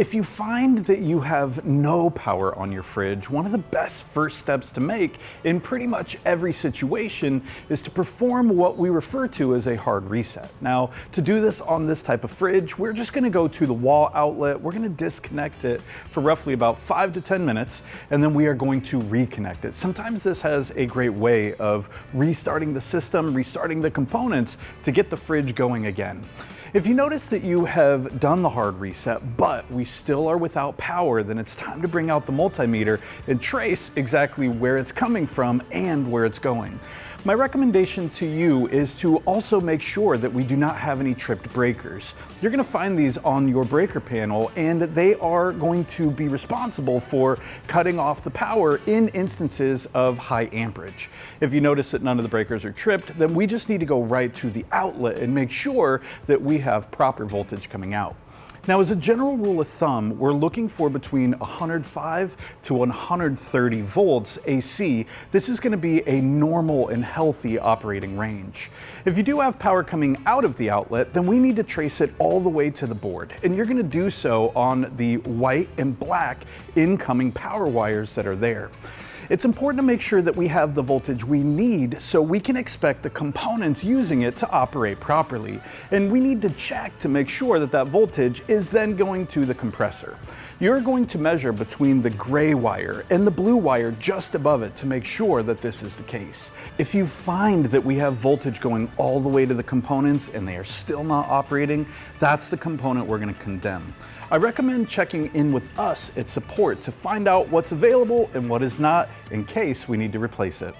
If you find that you have no power on your fridge, one of the best first steps to make in pretty much every situation is to perform what we refer to as a hard reset. Now, to do this on this type of fridge, we're just going to go to the wall outlet, we're going to disconnect it for roughly about 5 to 10 minutes, and then we are going to reconnect it. Sometimes this has a great way of restarting the system, restarting the components to get the fridge going again. If you notice that you have done the hard reset, but we still are without power, then it's time to bring out the multimeter and trace exactly where it's coming from and where it's going. My recommendation to you is to also make sure that we do not have any tripped breakers. You're going to find these on your breaker panel, and they are going to be responsible for cutting off the power in instances of high amperage. If you notice that none of the breakers are tripped, then we just need to go right to the outlet and make sure that we have proper voltage coming out. Now, as a general rule of thumb, we're looking for between 105 to 130 volts AC. This is going to be a normal and healthy operating range. If you do have power coming out of the outlet, then we need to trace it all the way to the board. And you're going to do so on the white and black incoming power wires that are there. It's important to make sure that we have the voltage we need so we can expect the components using it to operate properly. And we need to check to make sure that that voltage is then going to the compressor. You're going to measure between the gray wire and the blue wire just above it to make sure that this is the case. If you find that we have voltage going all the way to the components and they are still not operating, that's the component we're going to condemn. I recommend checking in with us at support to find out what's available and what is not in case we need to replace it.